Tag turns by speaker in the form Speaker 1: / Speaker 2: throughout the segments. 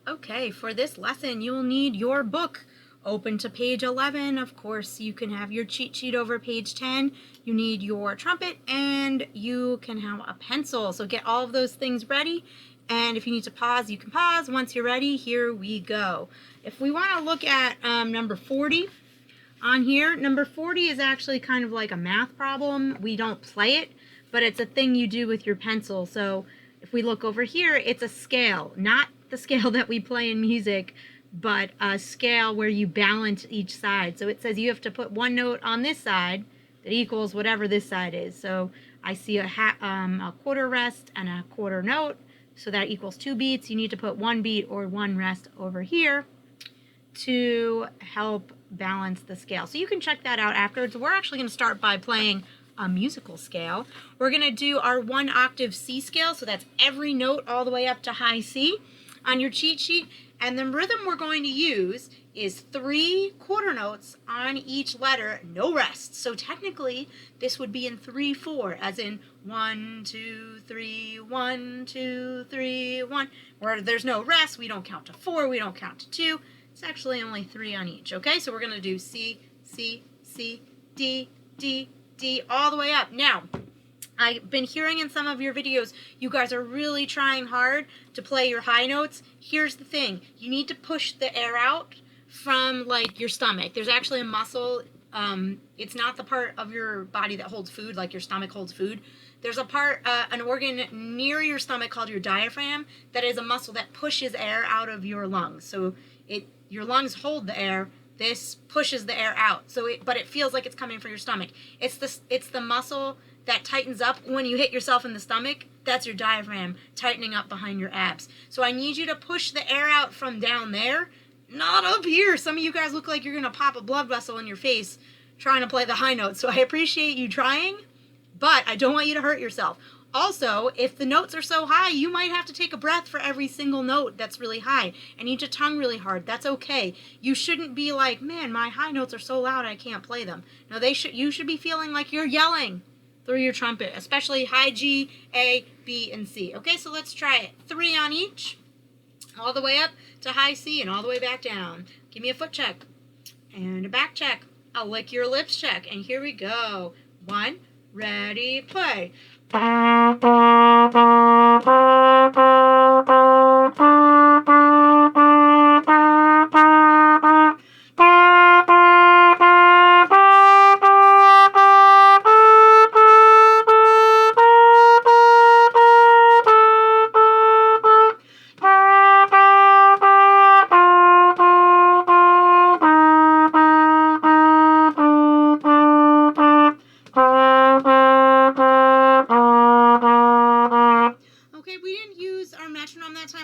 Speaker 1: Okay, for this lesson, you'll need your book open to page 11. Of course, you can have your cheat sheet over page 10. You need your trumpet, and you can have a pencil. So get all of those things ready. And if you need to pause, you can pause. Once you're ready, here we go. If we want to look at number 40 on here, number 40 is actually kind of like a math problem. We don't play it, but it's a thing you do with your pencil. So if we look over here, it's a scale, not the scale that we play in music, but a scale where you balance each side. So it says you have to put one note on this side that equals whatever this side is. So I see a quarter rest and a quarter note, so that equals 2 beats. You need to put 1 beat or 1 rest over here to help balance the scale. So you can check that out afterwards. We're actually going to start by playing a musical scale. We're going to do our 1 octave C scale, so that's every note all the way up to high C on your cheat sheet. And the rhythm we're going to use is 3 quarter notes on each letter, no rest. So technically, this would be in 3/4, as in 1, 2, 3, 1, 2, 3, 1. Where there's no rest, we don't count to 4, we don't count to 2. It's actually only 3 on each. Okay, so we're going to do C, C, C, D, D, D, all the way up. Now, I've been hearing in some of your videos, you guys are really trying hard to play your high notes. Here's the thing. You need to push the air out from, like, your stomach. There's actually a muscle. It's not the part of your body that holds food, like your stomach holds food. There's a part, an organ near your stomach called your diaphragm that is a muscle that pushes air out of your lungs. So your lungs hold the air. This pushes the air out. But it feels like it's coming from your stomach. It's the muscle that tightens up when you hit yourself in the stomach. That's your diaphragm tightening up behind your abs. So I need you to push the air out from down there, not up here. Some of you guys look like you're going to pop a blood vessel in your face trying to play the high notes. So I appreciate you trying, but I don't want you to hurt yourself. Also, if the notes are so high, you might have to take a breath for every single note that's really high. I need to tongue really hard. That's okay. You shouldn't be like, man, my high notes are so loud I can't play them. No, you should be feeling like you're yelling through your trumpet, especially high G, A, B, and C. Okay, so let's try it. 3 on each, all the way up to high C and all the way back down. Give me a foot check and a back check. I'll lick your lips check, and here we go. 1, ready, play.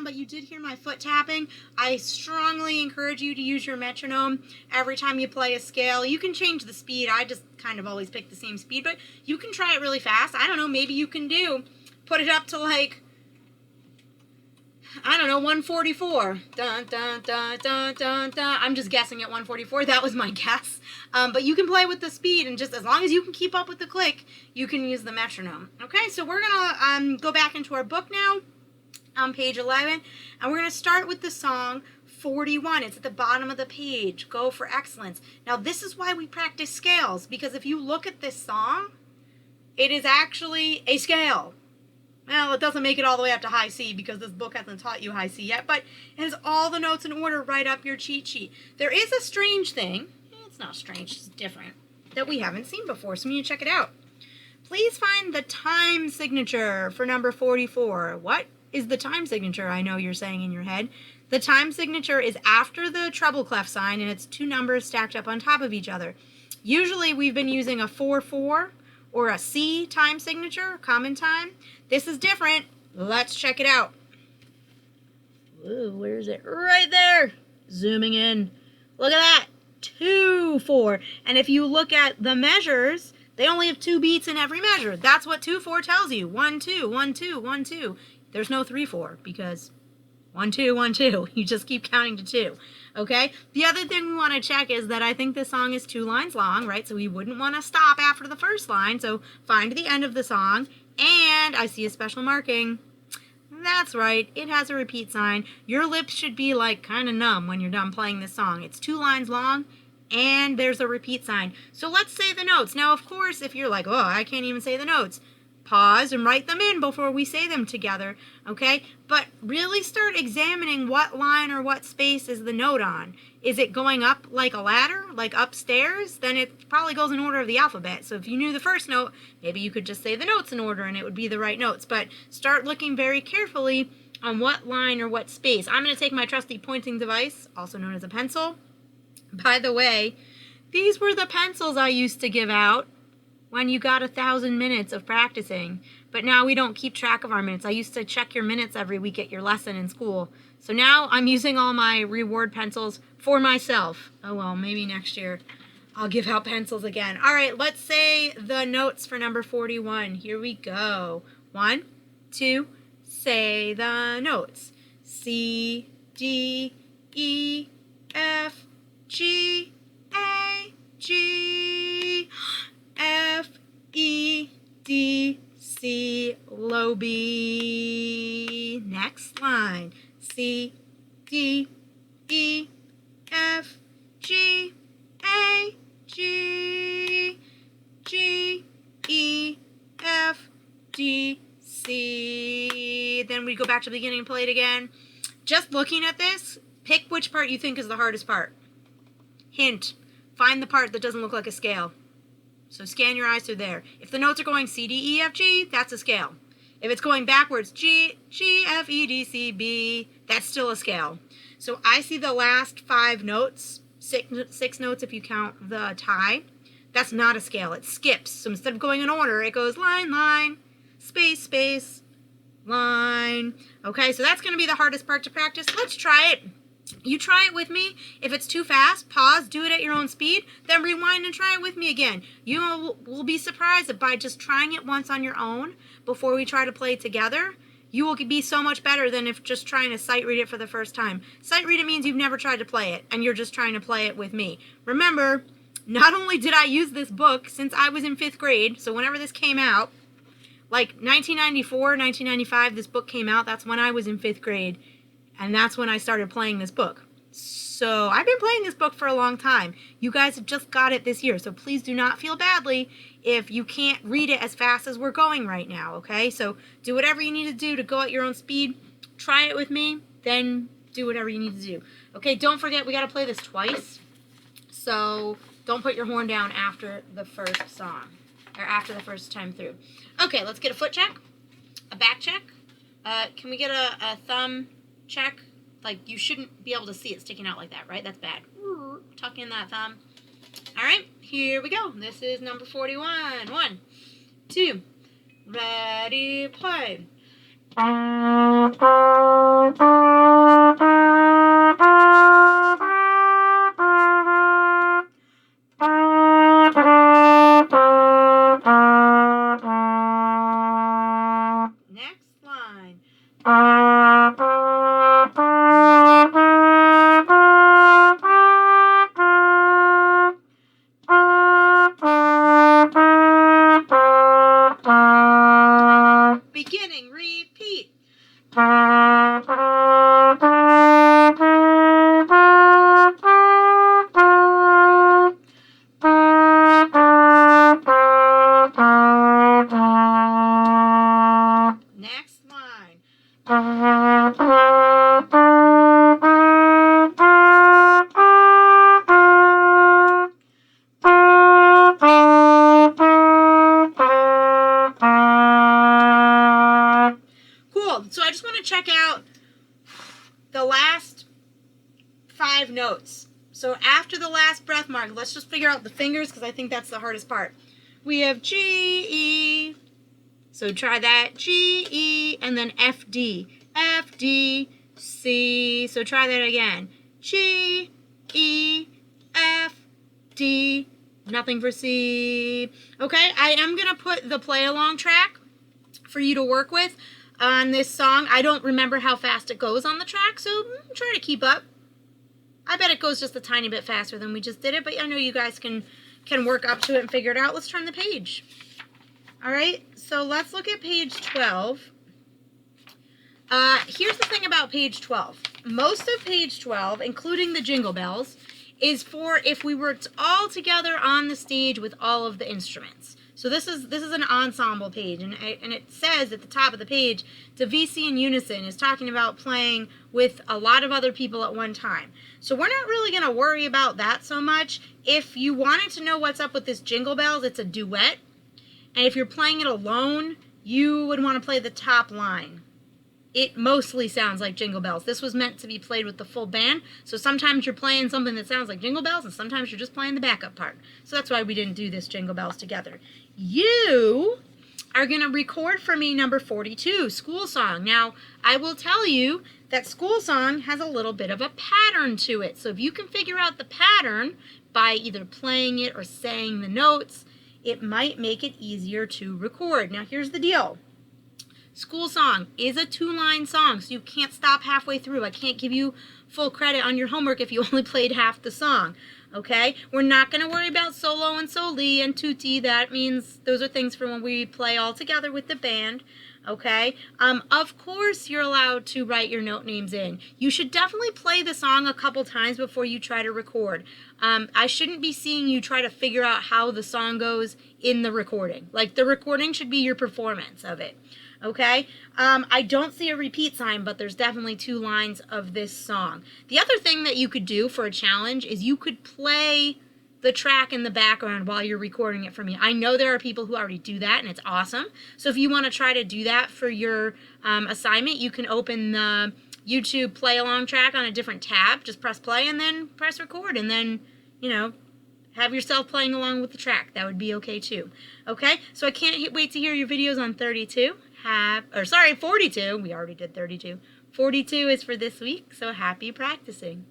Speaker 1: But you did hear my foot tapping. I strongly encourage you to use your metronome every time you play a scale. You can change the speed. I just kind of always pick the same speed, but you can try it really fast. I don't know, maybe you can put it up to, like, I don't know, 144. Dun, dun, dun, dun, dun, dun. I'm just guessing at 144. That was my guess. But you can play with the speed, and just as long as you can keep up with the click, you can use the metronome. Okay, so we're going to go back into our book now on page 11, and we're going to start with the song 41. It's at the bottom of the page. Go for excellence. Now, this is why we practice scales, because if you look at this song, it is actually a scale. Well, it doesn't make it all the way up to high C because this book hasn't taught you high C yet, but it has all the notes in order right up your cheat sheet. There is a strange thing, it's not strange, it's different, that we haven't seen before, so we need to check it out. Please find the time signature for number 44. What is the time signature? I know you're saying in your head. The time signature is after the treble clef sign, and it's 2 numbers stacked up on top of each other. Usually we've been using a 4/4 or a C time signature, common time. This is different. Let's check it out. Ooh, where is it? Right there. Zooming in. Look at that. 2/4. And if you look at the measures, they only have 2 beats in every measure. That's what 2/4 tells you. 1 2 1 2 1 2. There's no 3/4 because 1 2 1 2. You just keep counting to 2. Okay? The other thing we want to check is that I think this song is 2 lines long, right? So we wouldn't want to stop after the first line. So find the end of the song, and I see a special marking. That's right, it has a repeat sign. Your lips should be like kind of numb when you're done playing this song. It's 2 lines long and there's a repeat sign. So let's say the notes. Now, of course, if you're like, oh, I can't even say the notes, pause and write them in before we say them together, okay? But really start examining what line or what space is the note on. Is it going up like a ladder, like upstairs? Then it probably goes in order of the alphabet. So if you knew the first note, maybe you could just say the notes in order and it would be the right notes. But start looking very carefully on what line or what space. I'm going to take my trusty pointing device, also known as a pencil. By the way, these were the pencils I used to give out when you got 1,000 minutes of practicing. But now we don't keep track of our minutes. I used to check your minutes every week at your lesson in school. So now I'm using all my reward pencils for myself. Oh well, maybe next year I'll give out pencils again. All right, let's say the notes for number 41. Here we go. 1, 2, say the notes. C, D, E, F, G, A, G, F, E, D, C, low B. Next line. C, D, E, F, G, A, G, G, E, F, D, C. Then we go back to the beginning and play it again. Just looking at this, pick which part you think is the hardest part. Hint, find the part that doesn't look like a scale. So scan your eyes through there. If the notes are going C, D, E, F, G, that's a scale. If it's going backwards, G, F, E, D, C, B, that's still a scale. So I see the last 5 notes, 6 notes if you count the tie. That's not a scale, it skips. So instead of going in order, it goes line, line, space, space, line. Okay, so that's going to be the hardest part to practice. Let's try it. You try it with me. If it's too fast, pause, do it at your own speed, then rewind and try it with me again. You will be surprised that by just trying it once on your own before we try to play together, you will be so much better than if just trying to sight read it for the first time. Sight read it means you've never tried to play it, and you're just trying to play it with me. Remember, not only did I use this book since I was in 5th grade, so whenever this came out, like 1994, 1995, this book came out, that's when I was in 5th grade. And that's when I started playing this book. So I've been playing this book for a long time. You guys have just got it this year. So please do not feel badly if you can't read it as fast as we're going right now, okay? So do whatever you need to do to go at your own speed. Try it with me, then do whatever you need to do. Okay, don't forget we got to play this twice. So don't put your horn down after the first song, or after the first time through. Okay, let's get a foot check, a back check. Can we get a thumb check? Like, you shouldn't be able to see it sticking out like that, right? That's bad. Tuck in that thumb. All right, here we go. This is number 41. 1, 2, ready, play. Next line. Beginning, repeat. Next line. Cool. So I just want to check out the last 5 notes. So after the last breath mark, let's just figure out the fingers because I think that's the hardest part. We have G, E. So try that. G, E, and then F, D. F, D, C. So try that again. G, E, F, D. Nothing for C. Okay, I am going to put the play along track for you to work with on this song. I don't remember how fast it goes on the track, so try to keep up. I bet it goes just a tiny bit faster than we just did it, but I know you guys can work up to it and figure it out. Let's turn the page. All right, so let's look at page 12. Here's the thing about page 12. Most of page 12, including the jingle bells, is for if we worked all together on the stage with all of the instruments. So this is an ensemble page, and it says at the top of the page, to VC in unison is talking about playing with a lot of other people at one time. So we're not really going to worry about that so much. If you wanted to know what's up with this jingle bells, it's a duet. And if you're playing it alone, you would want to play the top line. It mostly sounds like jingle bells. This was meant to be played with the full band, so sometimes you're playing something that sounds like jingle bells, and sometimes you're just playing the backup part. So that's why we didn't do this jingle bells together. You are going to record for me number 42, School Song. Now, I will tell you that School Song has a little bit of a pattern to it. So if you can figure out the pattern by either playing it or saying the notes, it might make it easier to record. Now, here's the deal. School Song is a 2-line song, so you can't stop halfway through. I can't give you full credit on your homework if you only played half the song, okay? We're not going to worry about solo and soli and tutti. That means those are things for when we play all together with the band, okay? Of course, you're allowed to write your note names in. You should definitely play the song a couple times before you try to record. I shouldn't be seeing you try to figure out how the song goes in the recording. Like, the recording should be your performance of it. Okay, I don't see a repeat sign, but there's definitely 2 lines of this song. The other thing that you could do for a challenge is you could play the track in the background while you're recording it for me. I know there are people who already do that, and it's awesome. So if you want to try to do that for your assignment, you can open the YouTube play along track on a different tab. Just press play and then press record, and then, you know, have yourself playing along with the track. That would be okay too. Okay, so I can't wait to hear your videos on 32. 42. We already did 32. 42 is for this week, so happy practicing.